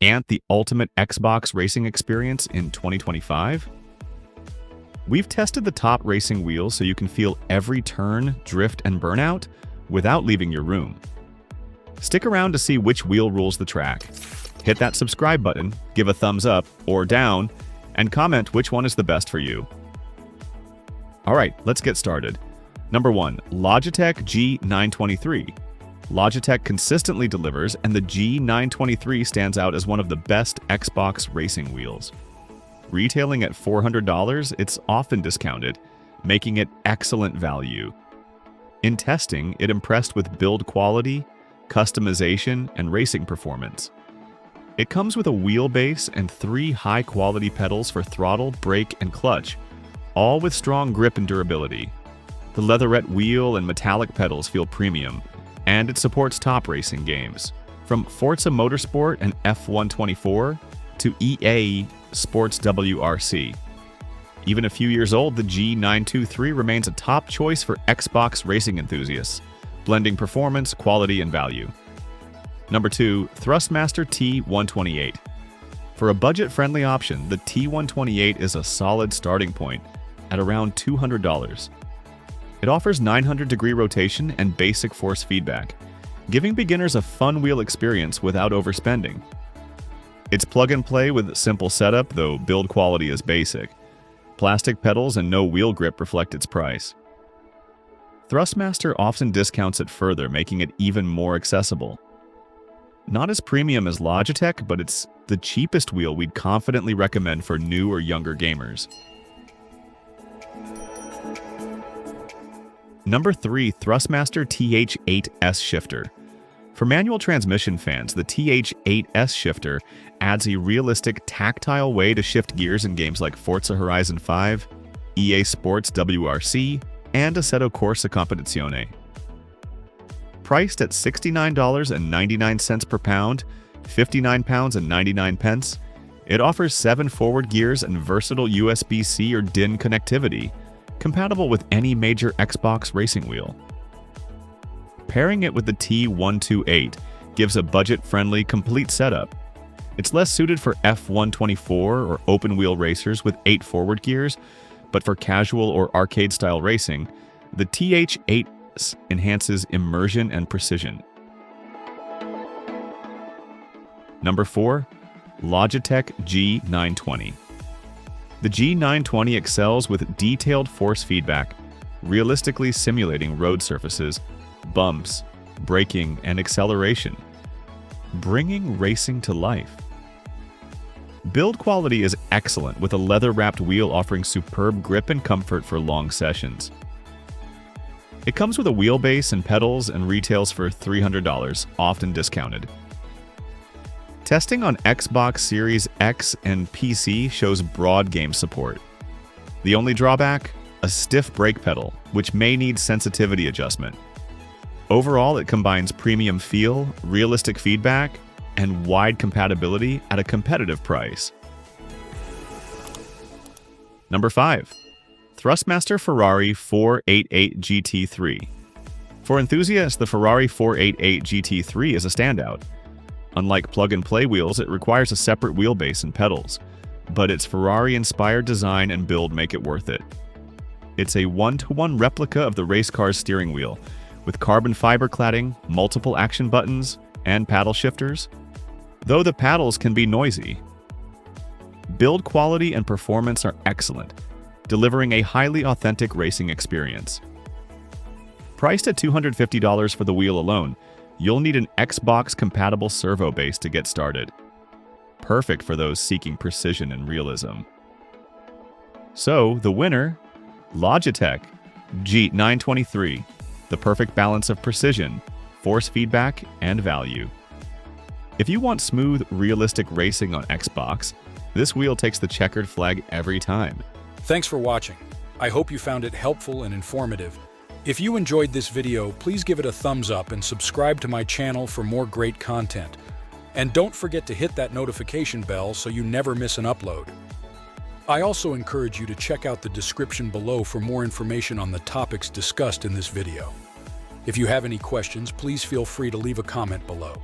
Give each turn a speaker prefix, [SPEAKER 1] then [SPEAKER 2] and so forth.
[SPEAKER 1] and the ultimate Xbox racing experience in 2025? We've tested the top racing wheels so you can feel every turn, drift, and burnout without leaving your room. Stick around to see which wheel rules the track. Hit that subscribe button, give a thumbs up or down, and comment which one is the best for you. Alright, let's get started. Number 1. Logitech G923. Logitech consistently delivers, and the G923 stands out as one of the best Xbox racing wheels. Retailing at $400, it's often discounted, making it excellent value. In testing, it impressed with build quality, customization, and racing performance. It comes with a wheelbase and 3 high-quality pedals for throttle, brake, and clutch, all with strong grip and durability. The leatherette wheel and metallic pedals feel premium, and it supports top racing games, from Forza Motorsport and F124 to EA Sports WRC. Even a few years old, the G923 remains a top choice for Xbox racing enthusiasts, blending performance, quality, and value. Number 2. Thrustmaster T128. For a budget-friendly option, the T128 is a solid starting point at around $200. It offers 900-degree rotation and basic force feedback, giving beginners a fun wheel experience without overspending. It's plug-and-play with simple setup, though build quality is basic. Plastic pedals and no wheel grip reflect its price. Thrustmaster often discounts it further, making it even more accessible. Not as premium as Logitech, but it's the cheapest wheel we'd confidently recommend for new or younger gamers. Number 3. Thrustmaster TH8S shifter. For manual transmission fans, the TH8S shifter adds a realistic, tactile way to shift gears in games like Forza Horizon 5, EA Sports WRC, and Assetto Corsa Competizione. Priced at $69.99 per pound, £59.99, it offers 7 forward gears and versatile USB-C or DIN connectivity, compatible with any major Xbox racing wheel. Pairing it with the T128 gives a budget-friendly, complete setup. It's less suited for F124 or open-wheel racers with 8 forward gears, but for casual or arcade-style racing, the TH8S enhances immersion and precision. Number 4. Logitech G920. The G920 excels with detailed force feedback, realistically simulating road surfaces, bumps, braking, and acceleration, bringing racing to life. Build quality is excellent, with a leather-wrapped wheel offering superb grip and comfort for long sessions. It comes with a wheelbase and pedals and retails for $300, often discounted. Testing on Xbox Series X and PC shows broad game support. The only drawback? A stiff brake pedal, which may need sensitivity adjustment. Overall, it combines premium feel, realistic feedback, and wide compatibility at a competitive price. Number 5. Thrustmaster Ferrari 488 GT3. For enthusiasts, the Ferrari 488 GT3 is a standout. Unlike plug-and-play wheels, it requires a separate wheelbase and pedals, but its Ferrari-inspired design and build make it worth it. It's a one-to-one replica of the race car's steering wheel, with carbon fiber cladding, multiple action buttons, and paddle shifters, though the paddles can be noisy. Build quality and performance are excellent, delivering a highly authentic racing experience. Priced at $250 for the wheel alone, you'll need an Xbox-compatible servo base to get started. Perfect for those seeking precision and realism. So, the winner? Logitech G923. The perfect balance of precision, force feedback, and value. If you want smooth, realistic racing on Xbox, this wheel takes the checkered flag every time.
[SPEAKER 2] Thanks for watching. I hope you found it helpful and informative. If you enjoyed this video, please give it a thumbs up and subscribe to my channel for more great content. And don't forget to hit that notification bell so you never miss an upload. I also encourage you to check out the description below for more information on the topics discussed in this video. If you have any questions, please feel free to leave a comment below.